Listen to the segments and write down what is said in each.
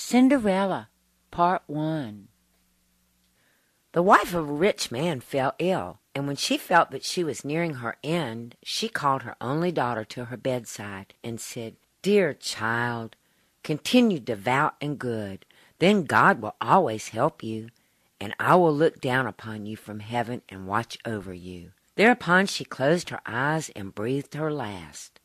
Cinderella Part I. The wife of a rich man fell ill, and when she felt that she was nearing her end, she called her only daughter to her bedside and said, "Dear child, continue devout and good. Then God will always help you, and I will look down upon you from heaven and watch over you." Thereupon she closed her eyes and breathed her last.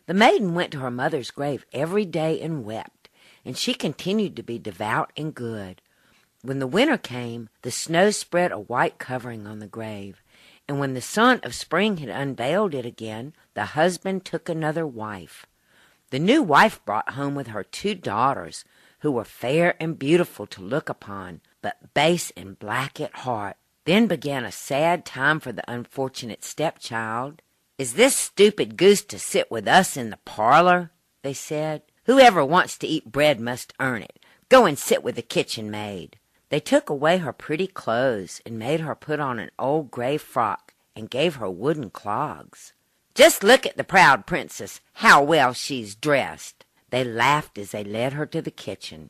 The maiden went to her mother's grave every day and wept, and she continued to be devout and good. When the winter came, the snow spread a white covering on the grave, and when the sun of spring had unveiled it again, the husband took another wife. The new wife brought home with her 2 daughters, who were fair and beautiful to look upon, but base and black at heart. Then began a sad time for the unfortunate stepchild. "Is this stupid goose to sit with us in the parlor?" they said. "Whoever wants to eat bread must earn it. Go and sit with the kitchen maid." They took away her pretty clothes and made her put on an old gray frock and gave her wooden clogs. "Just look at the proud princess, how well she's dressed." They laughed as they led her to the kitchen.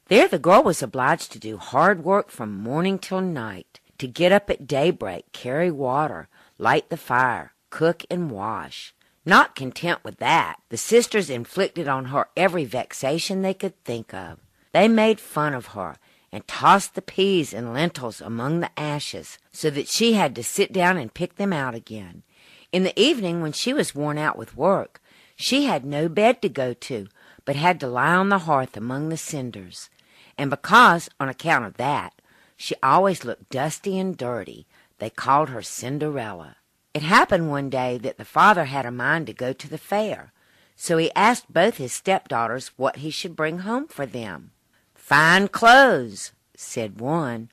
There the girl was obliged to do hard work from morning till night, to get up at daybreak, carry water, light the fire, cook and wash. Not content with that, the sisters inflicted on her every vexation they could think of. They made fun of her, and tossed the peas and lentils among the ashes, so that she had to sit down and pick them out again. In the evening, when she was worn out with work, she had no bed to go to, but had to lie on the hearth among the cinders. And because, on account of that, she always looked dusty and dirty, they called her Cinderella. It happened one day that the father had a mind to go to the fair, so he asked both his stepdaughters what he should bring home for them. "Fine clothes," said one.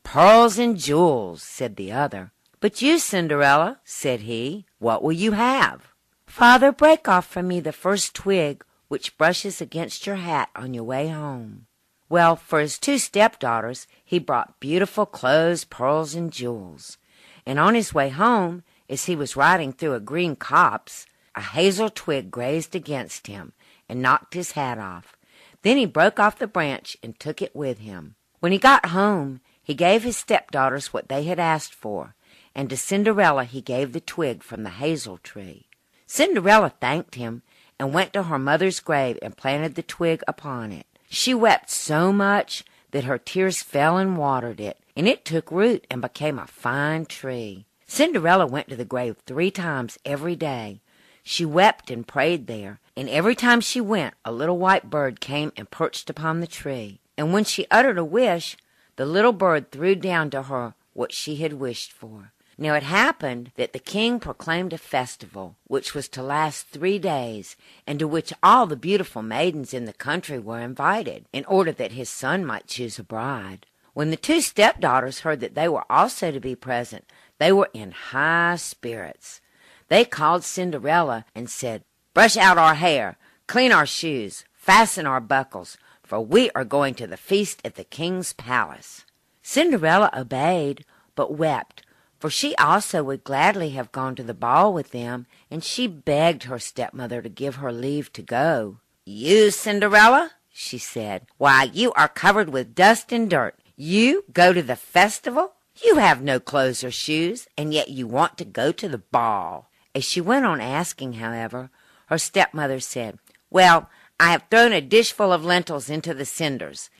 "Pearls and jewels," said the other. "But you, Cinderella," said he, "what will you have?" "Father, break off for me the first twig which brushes against your hat on your way home." Well, for his 2 stepdaughters he brought beautiful clothes, pearls, and jewels. And on his way home, as he was riding through a green copse, a hazel twig grazed against him and knocked his hat off. Then he broke off the branch and took it with him. When he got home, he gave his stepdaughters what they had asked for, and to Cinderella he gave the twig from the hazel tree. Cinderella thanked him and went to her mother's grave and planted the twig upon it. She wept so much that her tears fell and watered it, and it took root and became a fine tree. Cinderella went to the grave 3 times every day. She wept and prayed there, and every time she went, a little white bird came and perched upon the tree. And when she uttered a wish, the little bird threw down to her what she had wished for. Now it happened that the king proclaimed a festival, which was to last 3 days, and to which all the beautiful maidens in the country were invited, in order that his son might choose a bride. When the 2 stepdaughters heard that they were also to be present, they were in high spirits. They called Cinderella and said, "Brush out our hair, clean our shoes, fasten our buckles, for we are going to the feast at the king's palace." Cinderella obeyed, but wept, for she also would gladly have gone to the ball with them, and she begged her stepmother to give her leave to go. "You, Cinderella," she said, "why, you are covered with dust and dirt. You go to the festival? You have no clothes or shoes, and yet you want to go to the ball." As she went on asking, however, her stepmother said, "Well, I have thrown a dishful of lentils into the cinders.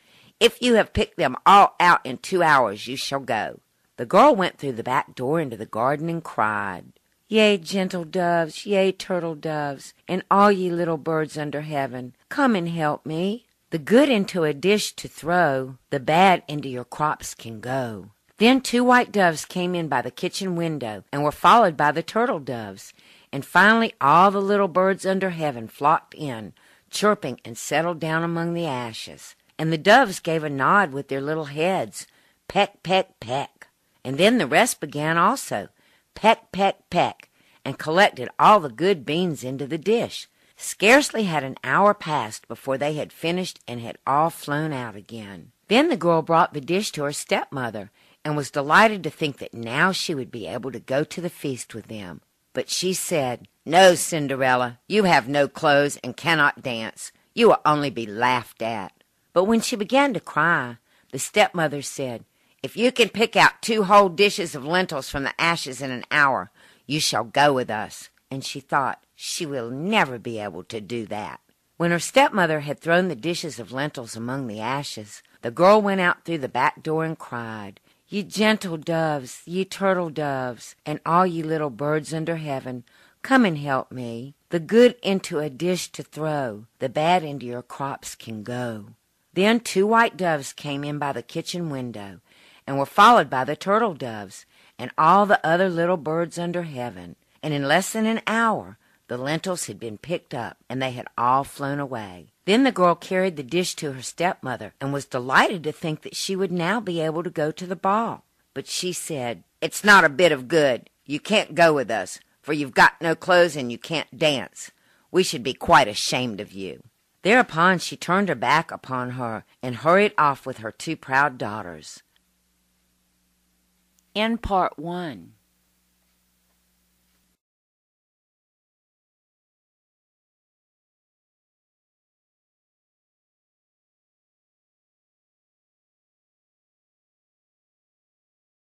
If you have picked them all out in 2 hours, you shall go." The girl went through the back door into the garden and cried, "Yea, gentle doves, yea, turtle doves, and all ye little birds under heaven, come and help me. The good into a dish to throw, the bad into your crops can go." Then 2 white doves came in by the kitchen window and were followed by the turtle doves, and finally all the little birds under heaven flocked in, chirping, and settled down among the ashes. And the doves gave a nod with their little heads, peck, peck, peck. And then the rest began also, peck, peck, peck, and collected all the good beans into the dish. Scarcely had an hour passed before they had finished and had all flown out again. Then the girl brought the dish to her stepmother, and was delighted to think that now she would be able to go to the feast with them. But she said, "No, Cinderella, you have no clothes and cannot dance. You will only be laughed at." But when she began to cry, the stepmother said, "If you can pick out 2 whole dishes of lentils from the ashes in an hour, you shall go with us." And she thought, she will never be able to do that. When her stepmother had thrown the dishes of lentils among the ashes, the girl went out through the back door and cried, "Ye gentle doves, ye turtle doves, and all ye little birds under heaven, come and help me. The good into a dish to throw, the bad into your crops can go." Then 2 white doves came in by the kitchen window, and were followed by the turtle doves, and all the other little birds under heaven, and in less than an hour the lentils had been picked up, and they had all flown away. Then the girl carried the dish to her stepmother, and was delighted to think that she would now be able to go to the ball. But she said, "It's not a bit of good. You can't go with us, for you've got no clothes and you can't dance. We should be quite ashamed of you." Thereupon she turned her back upon her, and hurried off with her 2 proud daughters. End Part 1.